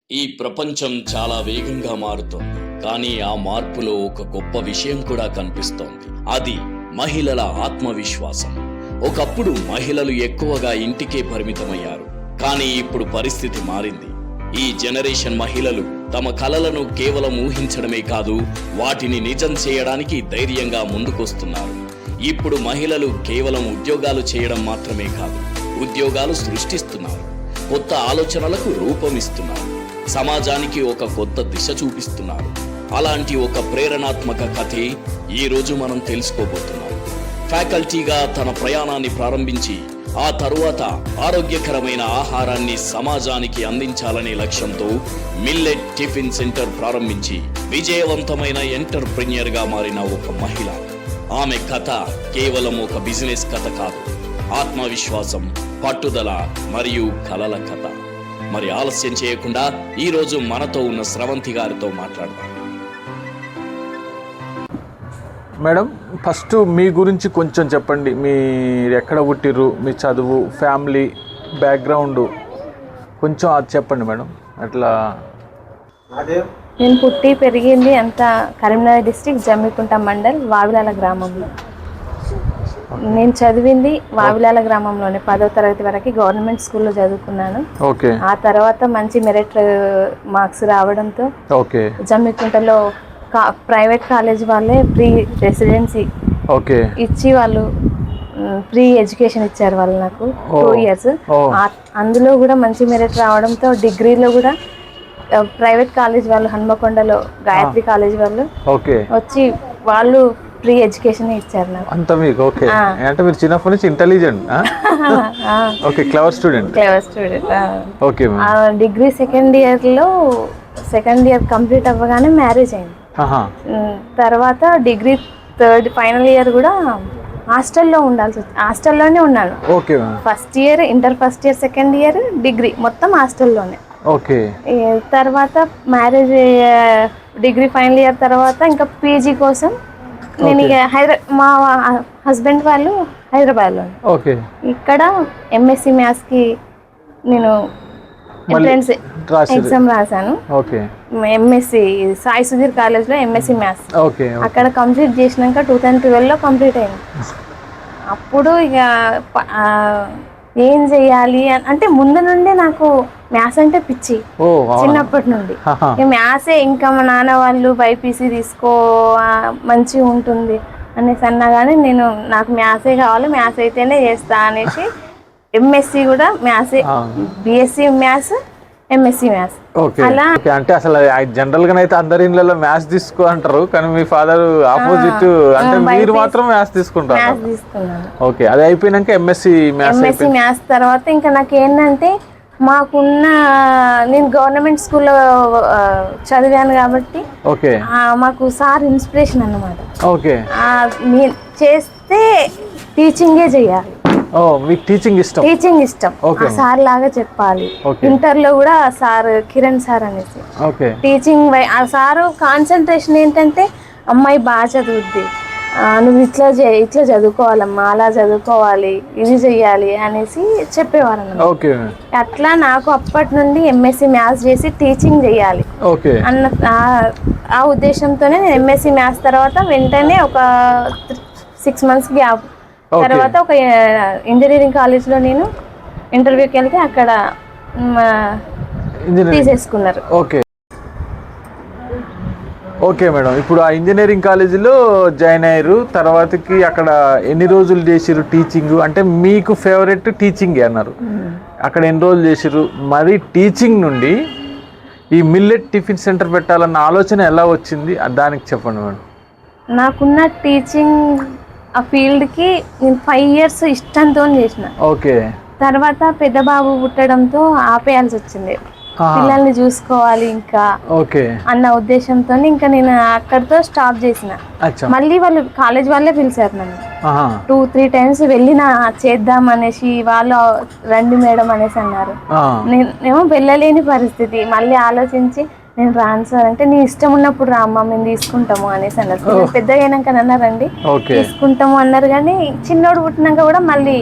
ఈ ప్రపంచం చాలా వేగంగా మారుతోంది. కానీ ఆ మార్పులో ఒక గొప్ప విషయం కూడా కనిపిస్తోంది. అది మహిళల ఆత్మవిశ్వాసం. ఒకప్పుడు మహిళలు ఎక్కువగా ఇంటికే పరిమితమయ్యారు. కానీ ఇప్పుడు పరిస్థితి మారింది. ఈ జనరేషన్ మహిళలు తమ కలలను కేవలం ఊహించడమే కాదు, వాటిని నిజం చేయడానికి ధైర్యంగా ముందుకొస్తున్నారు. ఇప్పుడు మహిళలు కేవలం ఉద్యోగాలు చేయడం మాత్రమే కాదు, ఉద్యోగాలు సృష్టిస్తున్నారు. కొత్త ఆలోచనలకు రూపమిస్తున్నారు. సమాజానికి ఒక కొత్త దిశ చూపిస్తున్నారు. అలాంటి ఒక ప్రేరణాత్మక కథే ఈ రోజు మనం తెలుసుకోబోతున్నాం. ఫ్యాకల్టీగా తన ప్రయాణాన్ని ప్రారంభించి ఆ తరువాత ఆరోగ్యకరమైన ఆహారాన్ని సమాజానికి అందించాలనే లక్ష్యంతో మిల్లెట్ టిఫిన్ సెంటర్ ప్రారంభించి విజయవంతమైన ఎంటర్‌ప్రెన్యూర్ గా మారిన ఒక మహిళ. ఆమె కథ కేవలం ఒక బిజినెస్ కథ కాదు, ఆత్మవిశ్వాసం, పట్టుదల మరియు కలల కథ. మరి ఆలస్యం చేయకుండా ఈ రోజు మనతో ఉన్న స్రవంతి గారితో మాట్లాడదాం. మేడం, ఫస్ట్ మీ గురించి కొంచెం చెప్పండి. మీరు ఎక్కడ పుట్టిర్రు, మీ చదువు, ఫ్యామిలీ బ్యాక్గ్రౌండ్ కొంచెం అది చెప్పండి మేడం. అట్లా నేను పుట్టి పెరిగింది అంతా కరీంనగర్ డిస్ట్రిక్ట్ జమ్మికుంట మండల్ వావిలాల గ్రామంలో. నేను చదివింది వావిలాల గ్రామంలోనే 10వ తరగతి వరకు గవర్నమెంట్ స్కూల్లో చదువుకున్నాను. ఓకే. ఆ తర్వాత మంచి మెరిట్ మార్క్స్ రావడంతో ఓకే జమ్మికుంటలో ప్రైవేట్ కాలేజ్ వాళ్ళే ఫ్రీ రెసిడెన్సీ ఓకే ఇచ్చి వాళ్ళు ఫ్రీ ఎడ్యుకేషన్ ఇచ్చారు వాళ్ళు నాకు 2 years. అందులో కూడా మంచి మెరిట్ రావడంతో డిగ్రీలో కూడా ప్రైవేట్ కాలేజ్ వాళ్ళు హన్మకొండలో గాయత్రి కాలేజ్ వాళ్ళు ఓకే వచ్చి వాళ్ళు ఫ్రీ ఎడ్యుకేషన్ ఇచ్చారు నాకు. అంత మీకు ఓకే. అంటే మీరు చిన్నప్పటి నుంచి intelligent. Okay, clever student. Okay. Degree second year complete అవ్వగానే మ్యారేజ్ అయింది. తర్వాత డిగ్రీ ఫైనల్ ఇయర్ కూడా హాస్టల్లో ఉండాల్సి వచ్చింది. హాస్టల్లోనే ఉన్నాను. Okay. Inter first year second year degree మొత్తం హాస్టల్లోనే. ఓకే. తర్వాత మ్యారేజ్ డిగ్రీ ఫైనల్ ఇయర్ తర్వాత ఇంకా పీజీ కోసం నేను ఇక మా హస్బెండ్ వాళ్ళు హైదరాబాద్లో. ఓకే. ఇక్కడ ఎంఎస్సి మ్యాథ్స్కి నేను ఎంట్రన్స్ ఎగ్జామ్ రాశాను. ఓకే. ఎంఎస్సి సాయి సుధీర్ కాలేజ్లో ఎంఎస్సి మ్యాథ్స్. ఓకే. అక్కడ కంప్లీట్ చేసినాక 2012లో కంప్లీట్ అయింది. అప్పుడు ఇక ఏం చెయ్యాలి అంటే ముందు నుండి నాకు మ్యాథ్స్ అంటే పిచ్చి, చిన్నప్పటి నుండి. మ్యాథ్సే ఇంకా మా నాన్న వాళ్ళు బైపీసీ తీసుకో మంచిగా ఉంటుంది అనేసి అన్నా కానీ నాకు మ్యాథ్సే కావాలి, మ్యాథ్స్ అయితేనే చేస్తా అనేసి ఎంఎస్సి కూడా మ్యాథ్సే, బిఎస్సి మ్యాథ్స్, ఎంఎస్సి మ్యాథ్స్. అలా అంటే అసలు జనరల్ గా అయితే అందరి ఇళ్ళలో మ్యాథ్స్ తీసుకో అంటారు, కానీ మీ ఫాదర్ ఆపోజిట్, అంటే మీరు మాత్రం మ్యాథ్స్ తీసుకుంటారు. మ్యాథ్స్ తీసుకున్నాను. ఓకే. అది అయిపోయినాక ఎంఎస్సి మ్యాథ్స్ తర్వాత ఇంకా నాకు ఏంటంటే నేను గవర్నమెంట్ స్కూల్లో చదివాను కాబట్టి ఓకే మాకు సార్ ఇన్స్పిరేషన్ అన్నమాట. ఓకే. చేస్తే టీచింగే చేయాలి. మీకు టీచింగ్ ఇష్టం. సార్ లాగా చెప్పాలి. ఇంటర్ లో కూడా సార్ కిరణ్ సార్ అనేసి టీచింగ్. ఆ సారు కాన్సన్ట్రేషన్ ఏంటంటే అమ్మాయి బాగా చదువుద్ది, నువ్వు ఇట్లా చదువుకోవాలమ్మా, అలా చదువుకోవాలి, ఇది చెయ్యాలి అనేసి చెప్పేవారు అన్నమాట. అట్లా నాకు అప్పటి నుండి ఎంఎస్సి మ్యాథ్స్ చేసి టీచింగ్ చెయ్యాలి అన్న ఆ ఉద్దేశంతోనే నేను ఎంఎస్సి మ్యాథ్స్ తర్వాత వెంటనే ఒక 6 months గ్యాప్ తర్వాత ఒక ఇంజనీరింగ్ కాలేజ్లో నేను ఇంటర్వ్యూకి వెళ్తే అక్కడ తీసేసుకున్నారు. ఓకే. ఓకే మేడం, ఇప్పుడు ఆ ఇంజనీరింగ్ కాలేజీలో జాయిన్ అయ్యారు. తర్వాతకి అక్కడ ఎన్ని రోజులు చేసిరు టీచింగ్? అంటే మీకు ఫేవరెట్ టీచింగ్ అన్నారు. అక్కడ ఎన్ని రోజులు చేసిరు? మరి టీచింగ్ నుండి ఈ మిల్లెట్ టిఫిన్ సెంటర్ పెట్టాలన్న ఆలోచన ఎలా వచ్చింది, దానికి చెప్పండి మేడం. నాకున్న టీచింగ్ ఆ ఫీల్డ్కి నేను 5 years ఇష్టంతో చేసిన. ఓకే. తర్వాత పెద్ద బాబు పుట్టడంతో ఆపేయాల్సి వచ్చింది. పిల్లల్ని చూసుకోవాలి ఇంకా అన్న ఉద్దేశంతో ఇంకా నేను అక్కడితో స్టాప్ చేసిన. మళ్ళీ వాళ్ళు కాలేజ్ వాళ్ళే పిలిచారు నన్ను 2-3 times వెళ్ళినా చేద్దాం అనేసి. వాళ్ళు రండి మేడం అనేసి అన్నారు. నేనేమో వెళ్ళలేని పరిస్థితి. మళ్ళీ ఆలోచించి నేను రాను సార్ అంటే, నీ ఇష్టం ఉన్నప్పుడు రా అమ్మ, మేము తీసుకుంటాము అనేసి అన్నారు. పెద్దగా అయినాక అన్నారండి తీసుకుంటాము అన్నారు. కానీ చిన్నోడు పుట్టినాక కూడా మళ్ళీ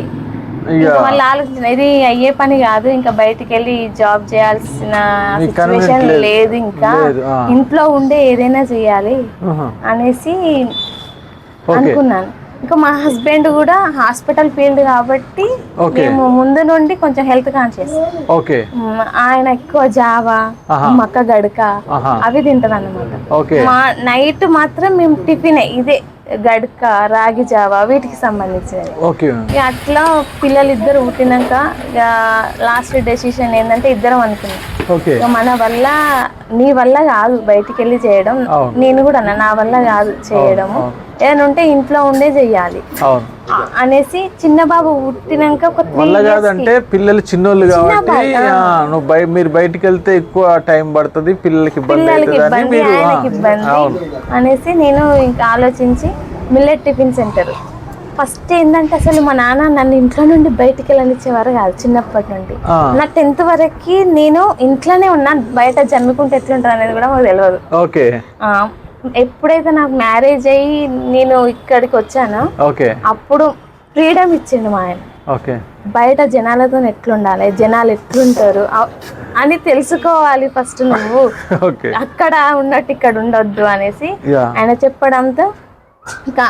ఇంకా వాళ్ళు ఆలోచన ఇది అయ్యే పని కాదు, ఇంకా బయటికి వెళ్ళి జాబ్ చేయాల్సిన సిచ్యువేషన్ లేదు, ఇంకా ఇంట్లో ఉండే ఏదైనా చేయాలి అనేసి అనుకున్నాను. ఇంకా మా హస్బెండ్ కూడా హాస్పిటల్ ఫీల్డ్ కాబట్టి మేము ముందు నుండి కొంచెం హెల్త్ కాన్షియస్. ఆయన ఎక్కువ జావా, మక్క గడక అవి తింటారు అన్నమాట. మా నైట్ మాత్రం మేము టిఫిన్ ఇదే గడక, రాగి జావా వీటికి సంబంధించినవి. అట్లా పిల్లలు ఇద్దరు పుట్టినాక లాస్ట్ డెసిషన్ ఏంటంటే ఇద్దరం అనుకున్నాం మన వల్ల, నీ వల్ల కాదు బయటికి వెళ్ళి చేయడం, నేను కూడా అన్నా నా వల్ల కాదు చేయడము, ఏదైనా ఉంటే ఇంట్లో ఉండే చెయ్యాలి అనేసి. చిన్న బాబు పుట్టినాక అంటే పిల్లలు చిన్నోళ్ళు కాబట్టి మీరు బయటికి వెళ్తే ఎక్కువ టైం పడుతుంది, పిల్లలకి ఇబ్బంది ఆయనకి ఇబ్బంది అనేసి నేను ఇంకా ఆలోచించి మిల్లెట్ టిఫిన్ సెంటర్. ఫస్ట్ ఏంటంటే అసలు మా నాన్న నన్ను ఇంట్లో నుండి బయటికి వెళ్ళనిచ్చేవారు కాదు చిన్నప్పటి నుండి. నా 10th వరకు నేను ఇంట్లోనే ఉన్నా, బయట జమ్ముకుంటే ఎట్లుంటారు అనేది కూడా మాకు తెలియదు. ఎప్పుడైతే నాకు మ్యారేజ్ అయ్యి నేను ఇక్కడికి వచ్చానో అప్పుడు ఫ్రీడమ్ ఇచ్చిండు మా ఆయన. బయట జనాలతో ఎట్లుండాలి, జనాలు ఎట్లుంటారు అని తెలుసుకోవాలి ఫస్ట్ నువ్వు, అక్కడ ఉన్నట్టు ఇక్కడ ఉండొద్దు అనేసి ఆయన చెప్పడంతో ఇంకా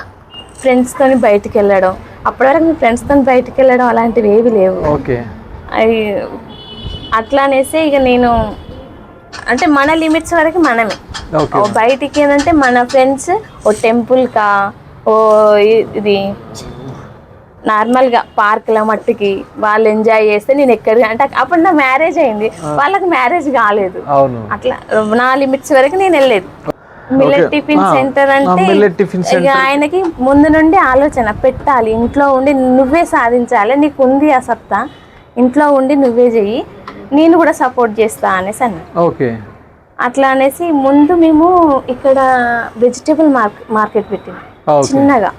ఫ్రెండ్స్ తోని బయటికి వెళ్ళడం. అప్పటి వరకు మీ ఫ్రెండ్స్ తోని బయటికి వెళ్ళడం అలాంటివి ఏవి లేవు. అవి అట్లా అనేసి ఇక నేను అంటే మన లిమిట్స్ వరకు మనమే. బయటికి ఏంటంటే మన ఫ్రెండ్స్ ఓ టెంపుల్కా, ఓ ఇది నార్మల్గా పార్క్ల మట్టికి వాళ్ళు ఎంజాయ్ చేస్తే నేను ఎక్కడికి అంటే అప్పుడు నా మ్యారేజ్ అయింది, వాళ్ళకి మ్యారేజ్ కాలేదు. అట్లా నా లిమిట్స్ వరకు నేను వెళ్ళలేదు. మిల్లెట్ టిఫిన్ సెంటర్ అంటే ఇక ఆయనకి ముందు నుండి ఆలోచన పెట్టాలి, ఇంట్లో ఉండి నువ్వే సాధించాలి, నీకు ఉంది ఆ సత్తా, ఇంట్లో ఉండి నువ్వే చెయ్యి, నేను కూడా సపోర్ట్ చేస్తా అనేసి అన్న. అట్లా అనేసి ముందు మేము ఇక్కడ వెజిటేబుల్ మార్కెట్ పెట్టినాం చిన్నగా.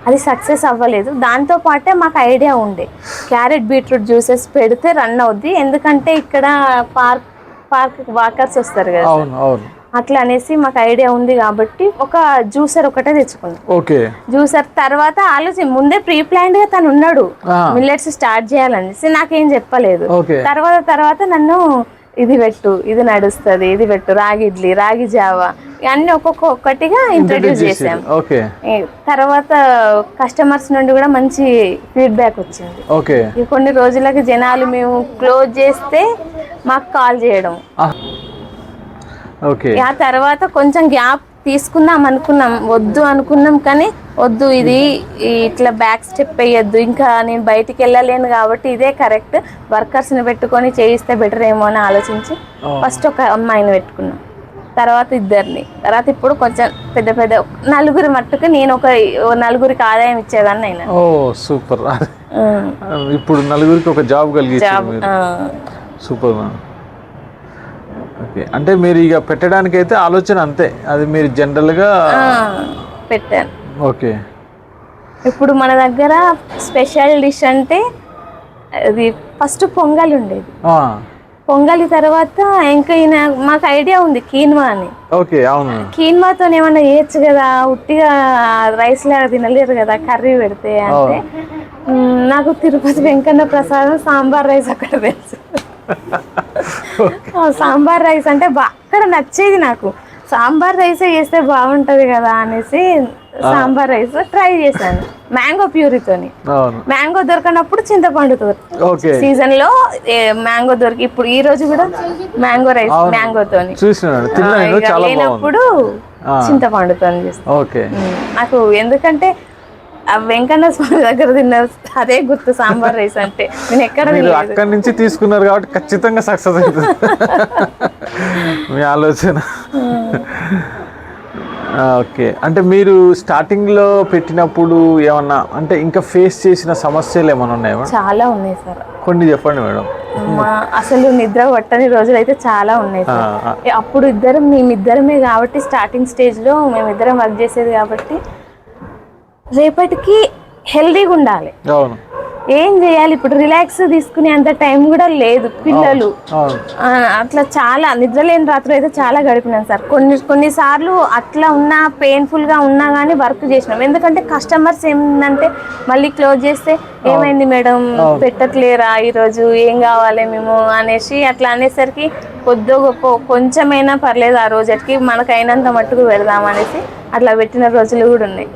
అది సక్సెస్ అవ్వలేదు. దాంతో పాటే మాకు ఐడియా ఉండే క్యారెట్ బీట్రూట్ జ్యూసెస్ పెడితే రన్ అవుద్ది, ఎందుకంటే ఇక్కడ పార్క్ వాకర్స్ వస్తారు కదా, అట్లా అనేసి మాకు ఐడియా ఉంది కాబట్టి ఒక జ్యూసర్ ఒకటే తెచ్చుకున్నాం. జ్యూసర్ తర్వాత ఆలోచన ముందే ప్రీ ప్లాన్డ్ గా తను ఉన్నాడు మిల్లెట్స్ స్టార్ట్ చేయాలనేసి, నాకేం చెప్పలేదు. తర్వాత నన్ను ఇది పెట్టు, ఇది నడుస్తుంది, ఇది పెట్టు, రాగి ఇడ్లీ, రాగి జావా ఇవన్నీ ఒక్కొక్కటిగా ఇంట్రడ్యూస్ చేసాం. తర్వాత కస్టమర్స్ నుండి కూడా మంచి ఫీడ్బ్యాక్ వచ్చింది. కొన్ని రోజులకి జనాలు మేము క్లోజ్ చేస్తే మాకు కాల్ చేయడం. ఆ తర్వాత కొంచెం గ్యాప్ తీసుకుందాం అనుకున్నాం, వద్దు అనుకున్నాం, కానీ వద్దు ఇది ఇట్లా బ్యాక్ స్టెప్ వేయద్దు, ఇంకా నేను బయటికి వెళ్ళలేను కాబట్టి ఇదే కరెక్ట్, వర్కర్స్ని పెట్టుకొని చేయిస్తే బెటర్ ఏమో అని ఆలోచించి ఫస్ట్ ఒక అమ్మాయిని పెట్టుకున్నాం, తర్వాత ఇద్దరిని, తర్వాత ఇప్పుడు కొంచెం పెద్ద నలుగురి మట్టుకు నేను ఒక నలుగురికి ఆదాయం ఇచ్చేదాన్ని అయినా. సూపర్. ఇప్పుడు నలుగురికి ఒక జాబ్ కలిగించారు. సూపర్. అంటే మీరు ఇక పెట్టడానికి అయితే ఆలోచన అంతే, అది మీరు జనరల్గా పెట్టాను. ఇప్పుడు మన దగ్గర స్పెషల్ డిష్ అంటే అది ఫస్ట్ పొంగల్ ఉండేది, పొంగలి తర్వాత ఇంకా మాకు ఐడియా ఉంది కీన్వా అని. కీన్వాతో ఏమన్నా చేయొచ్చు కదా, ఉట్టిగా రైస్ లాగా తినలేరు కదా కర్రీ పెడితే అంటే, నాకు తిరుపతి వెంకన్న ప్రసాదం సాంబార్ రైస్ అక్కడ తెలుసు. సాంబార్ రైస్ అంటే అక్కడ నచ్చేది నాకు, సాంబార్ రైస్ చేస్తే బాగుంటది కదా అనేసి సాంబార్ రైస్ ట్రై చేశాను మ్యాంగో ప్యూరీతోని. మ్యాంగో దొరకనప్పుడు చింతపండుతో, సీజన్ లో మ్యాంగో దొరికి, ఇప్పుడు ఈ రోజు కూడా మ్యాంగో రైస్ మ్యాంగోతోని లేనప్పుడు చింతపండుతోని చేస్తాను. నాకు ఎందుకంటే వెంకన్న స్వామి దగ్గర తిన్న అదే గుర్తు సాంబార్ రైస్ అంటే. నేను ఎక్కడ అక్కడి నుంచి తీసుకున్నారు కాబట్టి ఖచ్చితంగా సక్సెస్ అవుతుంది మీ ఆలోచన. అంటే మీరు స్టార్టింగ్ లో పెట్టినప్పుడు ఏమన్నా అంటే ఇంకా ఫేస్ చేసిన సమస్యలు ఏమైనా ఉన్నాయా? చాలా ఉన్నాయి సార్, కొన్ని చెప్పండి మేడం. అసలు నిద్ర పట్టని రోజులు అయితే చాలా ఉన్నాయి సార్. అప్పుడు మేమిద్దరమే కాబట్టి స్టార్టింగ్ స్టేజ్ లో మేమిద్దరం వర్క్ చేసేది కాబట్టి రేపటికి హెల్దీగా ఉండాలి, ఏం చేయాలి ఇప్పుడు, రిలాక్స్ తీసుకునే అంత టైం కూడా లేదు పిల్లలు. అట్లా చాలా నిద్రలేని రాత్రులు అయితే చాలా గడిపినాను సార్. కొన్నిసార్లు అట్లా ఉన్నా పెయిన్ఫుల్ గా ఉన్నా కానీ వర్క్ చేసినాం. ఎందుకంటే కస్టమర్స్ ఏంటంటే మళ్ళీ క్లోజ్ చేస్తే ఏమైంది మేడం పెట్టట్లేరా ఈరోజు, ఏం కావాలి మేము అనేసి అట్లా అనేసరికి కొద్ది గొప్ప కొంచెమైనా పర్లేదు ఆ రోజుకి మనకు అయినంత మట్టుకు పెడదాం అనేసి అట్లా పెట్టిన రోజులు కూడా ఉన్నాయి.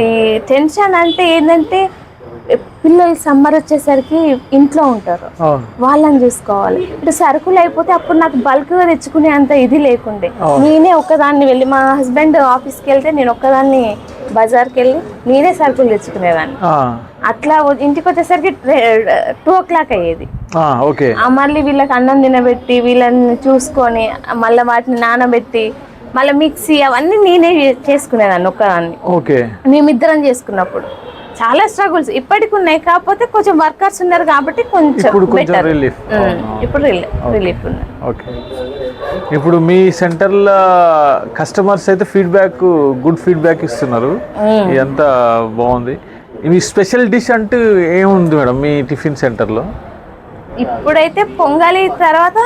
ఈ టెన్షన్ అంటే ఏంటంటే పిల్లలు సమ్మర్ వచ్చేసరికి ఇంట్లో ఉంటారు, వాళ్ళని చూసుకోవాలి. ఇప్పుడు సరుకులు అయిపోతే అప్పుడు నాకు బల్క్ గా తెచ్చుకునే అంత ఇది లేకుండే. నేనే ఒక్కదాన్ని వెళ్ళి, మా హస్బెండ్ ఆఫీస్కి వెళ్తే నేను ఒక్కదాన్ని బజార్కి వెళ్ళి నేనే సరుకులు తెచ్చుకునేదాన్ని. అట్లా ఇంటికి వచ్చేసరికి 2 o'clock అయ్యేది. మళ్ళీ వీళ్ళకి అన్నం తినబెట్టి వీళ్ళని చూసుకొని మళ్ళీ వాటిని నానబెట్టి మళ్ళీ మిక్సీ అవన్నీ నేనే చేసుకునేదాన్ని ఒక్కదాన్ని. మేమిద్దరం చేసుకున్నప్పుడు చాలా స్ట్రగుల్స్ ఇప్పటికి ఉన్నాయి. కాకపోతే కొంచెం వర్కర్స్ ఉన్నారు కాబట్టి కొంచెం బెటర్. ఇప్పుడు రిలీఫ్ ఉన్నాయి. ఇప్పుడు మీ సెంటర్లో కస్టమర్స్ అయితే గుడ్ ఫీడ్బ్యాక్ ఇస్తున్నారు, ఇదంతా బాగుంది. మీ స్పెషల్ డిష్ అంటూ ఏముంది మేడం మీ టిఫిన్ సెంటర్లో? ఇప్పుడైతే పొంగలి తర్వాత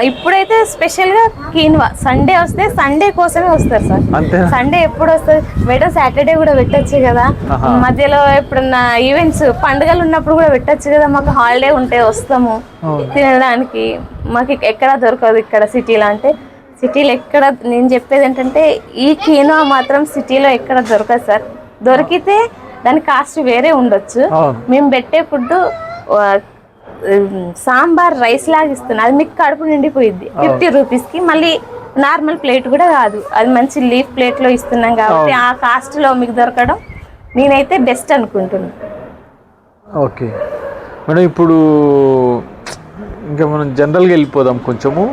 ఇప్పుడైతే స్పెషల్ గా కీన్వా. సండే వస్తే సండే కోసమే వస్తారు సార్. సండే ఎప్పుడు వస్తుంది మేడం? సాటర్డే కూడా పెట్టచ్చు కదా, మధ్యలో ఎప్పుడన్నా ఈవెంట్స్ పండుగలు ఉన్నప్పుడు కూడా పెట్టచ్చు కదా, మాకు హాలిడే ఉంటే వస్తాము తినడానికి. మాకు ఎక్కడ దొరకదు ఇక్కడ సిటీలో. అంటే సిటీలో ఎక్కడ, నేను చెప్పేది ఏంటంటే ఈ కీన్వా మాత్రం సిటీలో ఎక్కడ దొరకదు సార్. దొరికితే దాని కాస్ట్ వేరే ఉండొచ్చు. మేము పెట్టే ఫుడ్ సాంబార్ రైస్ లాగా ఇస్తున్నాం, అది మీకు కడుపు నిండిపోయింది 50 రూపీస్కి. మళ్ళీ నార్మల్ ప్లేట్ కూడా కాదు, అది మంచి లీఫ్ ప్లేట్లో ఇస్తున్నాం కాబట్టి ఆ కాస్ట్లో మీకు దొరకడం నేనైతే బెస్ట్ అనుకుంటున్నాను. ఓకే మేడం, ఇప్పుడు ఇంకా మనం జనరల్గా వెళ్ళిపోదాం కొంచెము.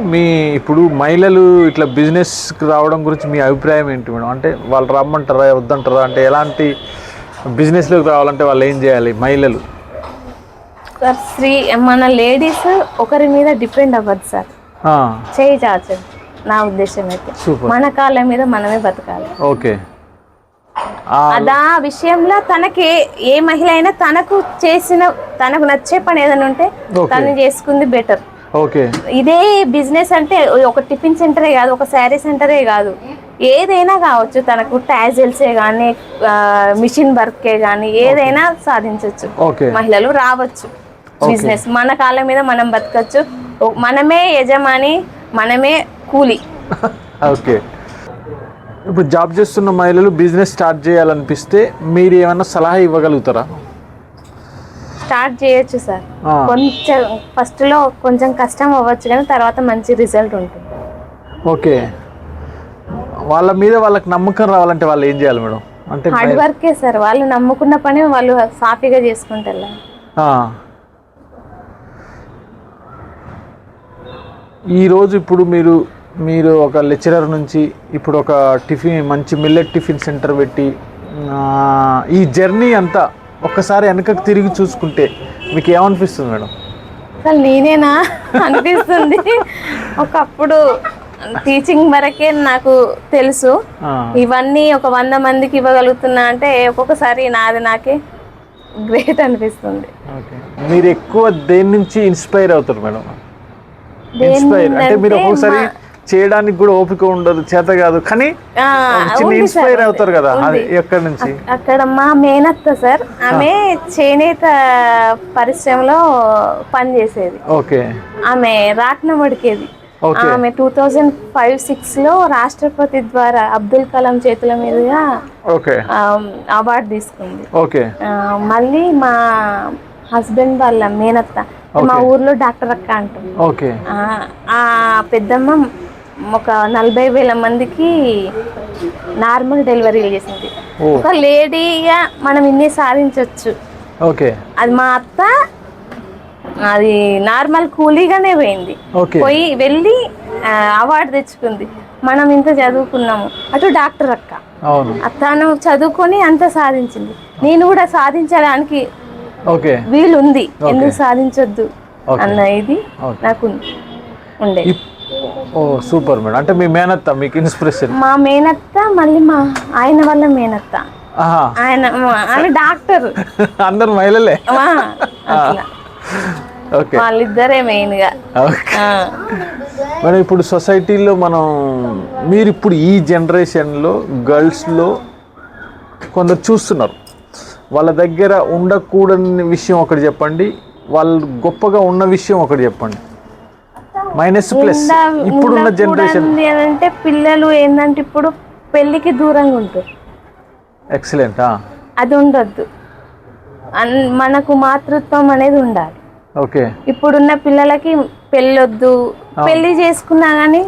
ఇప్పుడు మహిళలు ఇట్లా బిజినెస్కి రావడం గురించి మీ అభిప్రాయం ఏంటి మేడం? అంటే వాళ్ళు రమ్మంటారా వద్దంటారా? అంటే ఎలాంటి బిజినెస్లోకి రావాలంటే వాళ్ళు ఏం చేయాలి మహిళలు? సార్ మన లేడీస్ ఒకరి మీద డిపెండ్ అవ్వదు సార్, చేయి చాచదు. నా ఉద్దేశం అయితే మన కాళ్ళ మీద మనమే బతకాలి. ఓకే, అదా విషయంలో తనకి ఏ మహిళ అయినా తనకు నచ్చే పని ఏదైనా ఉంటే తను చేసుకుంది బెటర్. ఇదే బిజినెస్ అంటే ఒక టిఫిన్ సెంటరే కాదు, ఒక శారీ సెంటరే కాదు, ఏదైనా కావచ్చు. తనకు టాజిల్సే కానీ మిషన్ వర్కే కానీ ఏదైనా సాధించవచ్చు. మహిళలు రావచ్చు బిజినెస్, మన కాళ్ళ మీద మనం బతకచ్చు, మనమే యజమాని, మనమే కూలి. ఓకే, ఇప్పుడు జాబ్ చేస్తున్న మహిళలు బిజినెస్ స్టార్ట్ చేయాలనిపిస్తే మీరు ఏమన్నా సలహా ఇవ్వగలుగుతారా? స్టార్ట్ చేయొచ్చు సార్. కొంచెం ఫస్ట్లో కొంచెం కష్టం అవ్వచ్చు కానీ తర్వాత మంచి రిజల్ట్ ఉంటుంది. ఓకే, వాళ్ళ మీద వాళ్ళకి నమ్మకం రావాలంటే వాళ్ళు ఏం చేయాలి మేడం? అంటే హార్డ్ వర్కే సార్. వాళ్ళు నమ్ముకున్న పని వాళ్ళు సాఫీగా చేసుకుంటారు. ఈరోజు ఇప్పుడు మీరు ఒక లెక్చరర్ నుంచి ఇప్పుడు ఒక మంచి మిల్లెట్ టిఫిన్ సెంటర్ పెట్టి ఈ జర్నీ అంతా ఒక్కసారి వెనకకు తిరిగి చూసుకుంటే మీకు ఏమనిపిస్తుంది మేడం? అసలు నేనేనా అనిపిస్తుంది. ఒకప్పుడు టీచింగ్ వరకే నాకు తెలుసు, ఇవన్నీ ఒక 100 మందికి ఇవ్వగలుగుతున్నా అంటే ఒక్కొక్కసారి నాకే గ్రేట్ అనిపిస్తుంది. మీరు ఎక్కువ దేని నుంచి ఇన్స్పైర్ అవుతారు మేడం? అంటే మీరు ఒక్కొక్కసారి చేయడానికి కూడా ఓపిక ఉండదు, చేత కాదు, కానీ ఇన్స్పైర్ అవుతారు కదా, ఎక్కడి నుంచి? అక్కడ మా మేనత్త సార్, ఆమె చేనేత పరిశ్రమలో పనిచేసేది. ఆమె రాట్నం వడికేది. ఆమె 2005-06లో రాష్ట్రపతి ద్వారా అబ్దుల్ కలాం చేతుల మీదుగా అవార్డు తీసుకుంది. మళ్ళీ మా హస్బెండ్ వాళ్ళ మేనత్త మా ఊర్లో డాక్టర్ అక్క అంటుంది. ఆ పెద్దమ్మ ఒక 40,000 మందికి నార్మల్ డెలివరీలు చేసింది. ఒక లేడీగా మనం ఇన్ని సాధించవచ్చు. అది మా అత్త అది నార్మల్ కూలీగానే పోయి వెళ్ళి అవార్డు తెచ్చుకుంది. మనం ఇంత చదువుకున్నాము, అటు డాక్టర్ అక్క తను చదువుకొని అంత సాధించింది. నేను కూడా సాధించడానికి వీలుంది, ఎందుకు సాధించొద్దు అన్న ఇది నాకు ఉండే. Super madam. అంటే మీ మేనత్త మీకు ఇన్స్పిరేషన్? మా మేనత్త, మళ్ళీ మా ఆయన వల్ల మేనత్త ఆహా. ఆమె డాక్టర్. అందరు మహిళలే. అట్లా ఓకే. వాళ్ళిద్దరే మెయిన్ గా. మేడం ఇప్పుడు సొసైటీలో మీరు ఇప్పుడు ఈ జనరేషన్లో గర్ల్స్లో కొందరు చూస్తున్నారు, వాళ్ళ దగ్గర ఉండకూడని విషయం ఒకటి చెప్పండి, వాళ్ళు గొప్పగా ఉన్న విషయం ఒకటి చెప్పండి. మైనస్ ప్లస్ ఇప్పుడున్న జనరేషన్ అంటే పిల్లలు ఏంటంటే ఇప్పుడు పెళ్లికి దూరంగా ఉంటారు. ఎక్సలెంట్. అది ఉండొద్దు, మనకు మాతృత్వం అనేది ఉండాలి. ఓకే. ఇప్పుడున్న పిల్లలకి పెళ్ళొద్దు, పెళ్లి చేసుకున్నా కానీ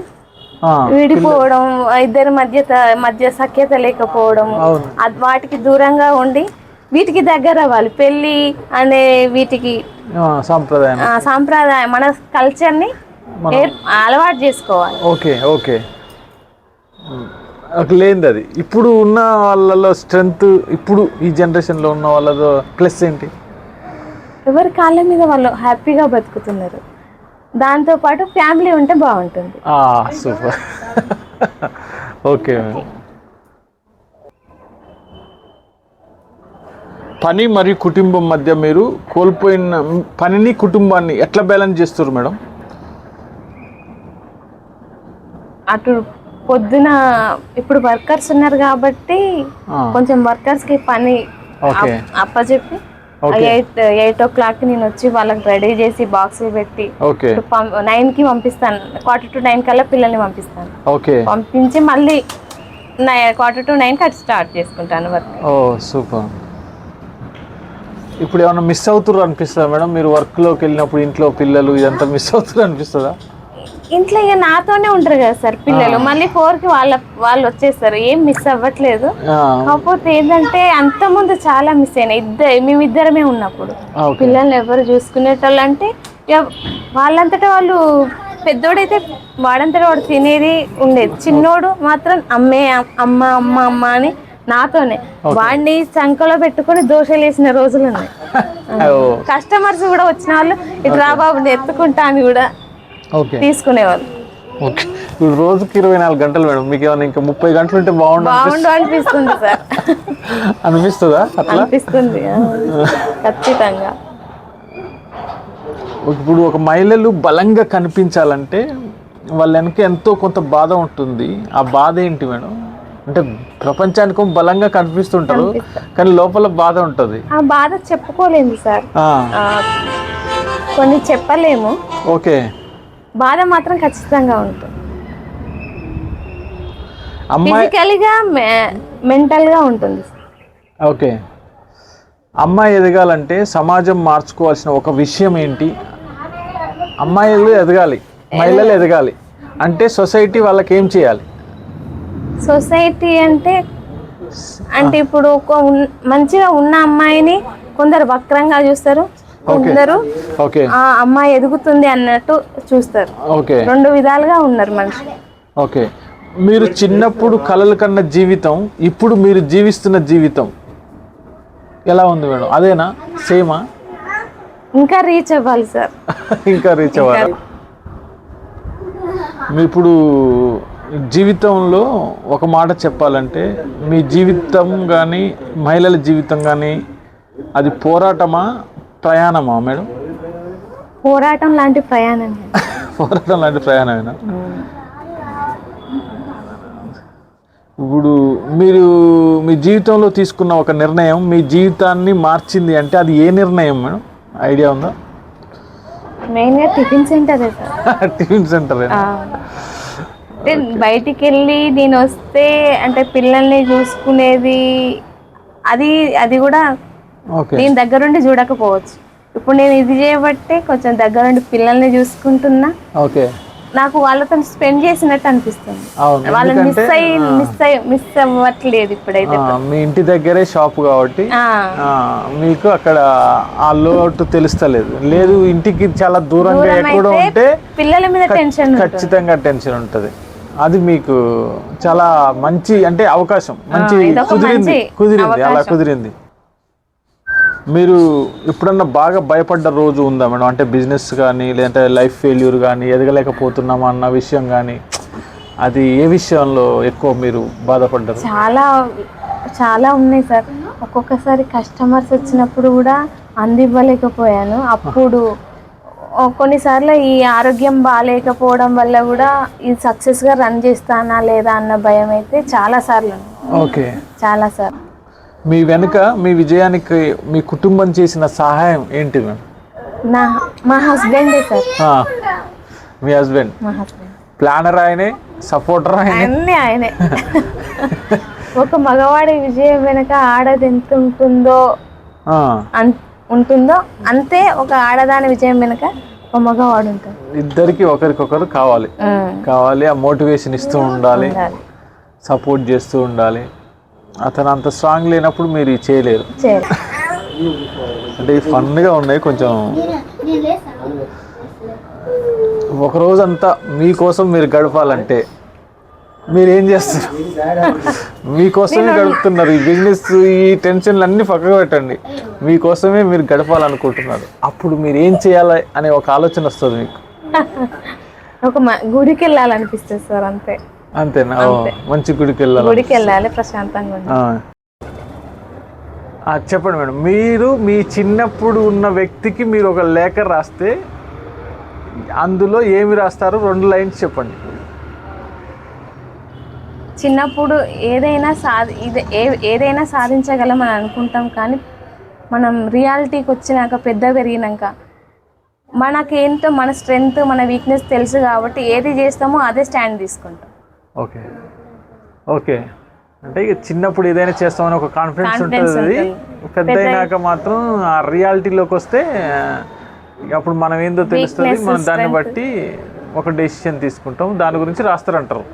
విడిపోవడం, ఇద్దరి మధ్య సఖ్యత లేకపోవడం, వాటికి దూరంగా ఉండి వీటికి దగ్గర అవ్వాలి. పెళ్ళి అనే వీటికి సాంప్రదాయం మన కల్చర్ని అలవాటు చేసుకోవాలి. Okay okay. లేనిది అది ఇప్పుడు ఉన్న వాళ్ళలో స్ట్రెంగ్త్, ఇప్పుడు ఈ జనరేషన్లో ఉన్న వాళ్ళలో ప్లస్ ఏంటి? ఎవరి కాళ్ళ మీద వాళ్ళు హ్యాపీగా బతుకుతున్నారు, దాంతోపాటు ఫ్యామిలీ ఉంటే బాగుంటుంది. సూపర్. ఓకే. పని మరియు కుటుంబం మధ్య మీరు కోల్పోయిన పనిని కుటుంబాన్ని ఎట్లా బ్యాలెన్స్ చేస్తారు మేడం? అటు పొద్దున ఇప్పుడు వర్కర్స్ ఉన్నారు కాబట్టి కొంచెం వర్కర్స్కి పని అప్పచెప్పి 8 నేను వచ్చి వాళ్ళకి రెడీ చేసి బాక్సులు పెట్టి 9కి పంపిస్తాను. 8:45 కల్లా పిల్లల్ని పంపిస్తాను. పంపించి మళ్ళీ 8:45కి అటు స్టార్ట్ చేసుకుంటాను వర్క్. సూపర్. ఇప్పుడు ఏమైనా మిస్ అవుతున్నారు అనిపిస్తుందా మేడం? మీరు వర్క్లోకి వెళ్ళినప్పుడు ఇంట్లో పిల్లలు ఇదంతా మిస్ అవుతున్నారు అనిపిస్తుందా? ఇంట్లో ఇక నాతోనే ఉంటారు కదా సార్ పిల్లలు, మళ్ళీ 4కి వాళ్ళు వచ్చేస్తారు, ఏం మిస్ అవ్వట్లేదు. కాకపోతే ఏంటంటే అంత ముందు చాలా మిస్ అయినా, మేమిద్దరమే ఉన్నప్పుడు పిల్లల్ని ఎవరు చూసుకునేటోళ్ళు అంటే వాళ్ళంతటా వాళ్ళు, పెద్దోడైతే వాడంతటా వాడు తినేది ఉండేది, చిన్నోడు మాత్రం అమ్మ అమ్మ అమ్మ అని నాతోనే వాడిని సంకలో పెట్టుకుని దోశలు వేసిన రోజులు ఉన్నాయి. కస్టమర్స్ కూడా వచ్చిన వాళ్ళు ఇటు రా బాబు ఎత్తుకుంటా అని కూడా తీసుకునేవాళ్ళు. ఇప్పుడు రోజుకి 24 గంటలు మేడం, మీకు ఏమైనా ఇంకా 30 గంటలు ఉంటే బాగుండు అనిపిస్తుంది సార్. అనిపిస్తుందా? అనిపిస్తుంది ఖచ్చితంగా. ఇప్పుడు ఒక మహిళలు బలంగా కనిపించాలంటే వాళ్ళ వెనక ఎంతో కొంత బాధ ఉంటుంది. ఆ బాధ ఏంటి మేడం? అంటే ప్రపంచానికి బలంగా కనిపిస్తుంటారు కానీ లోపల బాధ ఉంటుంది. ఆ బాధ చెప్పుకోలేము సార్, కొన్ని చెప్పలేము. ఓకే. బాధ మాత్రం ఖచ్చితంగా ఉంటుంది, ఫిజికల్గా మెంటల్గా ఉంటుంది. ఓకే. అమ్మాయి ఎదగాలంటే సమాజం మార్చుకోవాల్సిన ఒక విషయం ఏంటి? అమ్మాయిలు ఎదగాలి, మహిళలు ఎదగాలి అంటే సొసైటీ వాళ్ళకి ఏం చేయాలి? సొసైటీ అంటే ఇప్పుడు ఒక మంచిగా ఉన్న అమ్మాయిని కొందరు వక్రంగా చూస్తారు, కొందరు ఆ అమ్మాయి ఎదుగుతుంది అన్నట్టు చూస్తారు. రెండు విధాలుగా ఉన్నారు మనిషి. ఓకే. మీరు చిన్నప్పుడు కలలు కన్న జీవితం ఇప్పుడు మీరు జీవిస్తున్న జీవితం ఎలా ఉంది మేడం? అదేనా, సేమా? ఇంకా రీచ్ అవ్వాలి సార్. ఇంకా రీచ్ అవ్వాలి. మీ ఇప్పుడు జీవితంలో ఒక మాట చెప్పాలంటే మీ జీవితం కానీ మహిళల జీవితం కానీ అది పోరాటమా ప్రయాణమా మేడం? పోరాటం లాంటి ప్రయాణం. పోరాటం లాంటి ప్రయాణమేనా? ఇప్పుడు మీరు మీ జీవితంలో తీసుకున్న ఒక నిర్ణయం మీ జీవితాన్ని మార్చింది అంటే అది ఏ నిర్ణయం మేడం? ఐడియా ఉందా? మెయిన్గా టిఫిన్ సెంటరే సార్. టిఫిన్ సెంటరే. అంటే బయటికి వెళ్ళి నేను వస్తే అంటే పిల్లల్ని చూసుకునేది అది కూడా నేను దగ్గరుండి చూడకపోవచ్చు. ఇప్పుడు నేను ఇది చేయబట్టే కొంచెం దగ్గరుండి పిల్లల్ని చూసుకుంటున్నా. ఓకే. నాకు వాళ్ళతో స్పెండ్ చేసినట్టు అనిపిస్తుంది. వాళ్ళని మిస్ అవ్వట్లేదు ఇప్పుడైతే. మీ ఇంటి దగ్గరే షాప్ కాబట్టి మీకు అక్కడ ఆ లోటు తెలుస్తలేదు. లేదు ఇంటికి చాలా దూరంగా ఎక్కడో ఉంటే పిల్లల మీద టెన్షన్, ఖచ్చితంగా టెన్షన్ ఉంటుంది. అది మీకు చాలా మంచి అంటే అవకాశం, మంచి కుదిరింది అలా కుదిరింది. మీరు ఎప్పుడన్నా బాగా భయపడ్డ రోజు ఉందా మేడం? అంటే బిజినెస్ కానీ లేదంటే లైఫ్ ఫెయిల్యూర్ కానీ ఎదగలేకపోతున్నామా అన్న విషయం కానీ, అది ఏ విషయంలో ఎక్కువ మీరు బాధపడ్డారు? చాలా ఉన్నాయి సార్. ఒక్కొక్కసారి కస్టమర్స్ వచ్చినప్పుడు కూడా అందివ్వలేకపోయాను. అప్పుడు కొన్నిసార్లు ఈ ఆరోగ్యం బాగాలేకపోవడం వల్ల కూడా ఇది సక్సెస్గా రన్ చేస్తానా లేదా అన్న భయం అయితే చాలాసార్లు. ఓకే, చాలాసార్లు. మీ వెనుక మీ విజయానికి మీ కుటుంబం చేసిన సహాయం ఏంటి మ్యామ్? మా హస్బెండే సార్. మీ హస్బెండ్ మా హస్బెండ్ ప్లానర్ ఆయనే, సపోర్టర్ ఆయనే, అన్నీ ఆయనే. ఒక మగవాడి విజయం వెనక ఆడది ఎంత ఉంటుందో అంతే ఒక ఆడదాని విజయం వెనక ఒక మగవాడు ఉంటాడు. ఇద్దరికి ఒకరికొకరు కావాలి. ఆ మోటివేషన్ ఇస్తూ ఉండాలి, సపోర్ట్ చేస్తూ ఉండాలి. అతను అంత స్ట్రాంగ్ లేనప్పుడు మీరు ఇది చేయలేరు. అంటే ఫన్గా ఉన్నాయి కొంచెం. ఒక రోజంతా మీకోసం మీరు గడపాలంటే మీరు ఏం చేస్తారు? మీకోసమే గడుపుతున్నారు. ఈ బిజినెస్, ఈ టెన్షన్లు అన్నీ పక్కకు పెట్టండి. మీకోసమే మీరు గడపాలనుకుంటున్నారు. అప్పుడు మీరు ఏం చేయాలి అనే ఒక ఆలోచన వస్తుంది మీకు. ఒక గుడికి వెళ్ళాలనిపిస్తుంది సార్. అంతేనా? మంచి గుడికి వెళ్ళాలి, ప్రశాంతంగా. చెప్పండి మేడం, మీరు మీ చిన్నప్పుడు ఉన్న వ్యక్తికి మీరు ఒక లేఖ రాస్తే అందులో ఏమి రాస్తారు? 2 లైన్స్ చెప్పండి. చిన్నప్పుడు ఏదైనా సాధించగలమని అనుకుంటాం, కానీ మనం రియాలిటీకి వచ్చినాక, పెద్ద పెరిగినాక మనకేంటో మన స్ట్రెంగ్త్, మన వీక్నెస్ తెలుసు కాబట్టి ఏది చేస్తామో అదే స్టాండ్ తీసుకుంటాం. ఓకే. అంటే ఇక చిన్నప్పుడు ఏదైనా చేస్తామని ఒక కాన్ఫిడెన్స్ ఉంటుంది. పెద్ద అయినాక మాత్రం ఆ రియాలిటీలోకి వస్తే అప్పుడు మనం ఏందో తెలుస్తుంది. మనం దాన్ని బట్టి ఒక డెసిషన్ తీసుకుంటాం, దాని గురించి రాస్తారంటారు.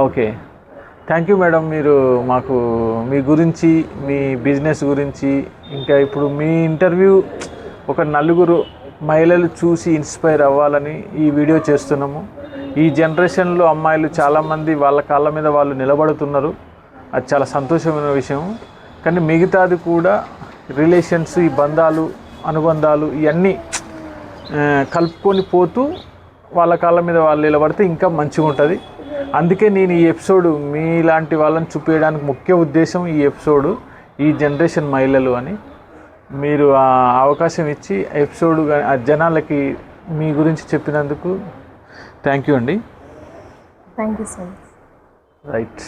Okay, thank you madam. మీరు మాకు మీ గురించి, మీ బిజినెస్ గురించి, ఇంకా ఇప్పుడు మీ ఇంటర్వ్యూ ఒక 4 మహిళలు చూసి ఇన్స్పైర్ అవ్వాలని ఈ వీడియో చేస్తున్నాము. ఈ జనరేషన్లో అమ్మాయిలు చాలామంది వాళ్ళ కాళ్ళ మీద వాళ్ళు నిలబడుతున్నారు. అది చాలా సంతోషమైన విషయం. కానీ మిగతాది కూడా రిలేషన్స్, ఈ బంధాలు, అనుబంధాలు ఇవన్నీ కలుపుకొని పోతూ వాళ్ళ కాళ్ళ మీద వాళ్ళు నిలబడితే ఇంకా మంచిగా ఉంటుంది. అందుకే నేను ఈ ఎపిసోడ్ మీలాంటి వాళ్ళని చూపించడానికి ముఖ్య ఉద్దేశం ఈ ఎపిసోడు, ఈ జనరేషన్ మహిళలు అని. మీరు ఆ అవకాశం ఇచ్చి ఎపిసోడ్ జనాలకి మీ గురించి చెప్పినందుకు థ్యాంక్ యూ అండి. Thank you so much. Right.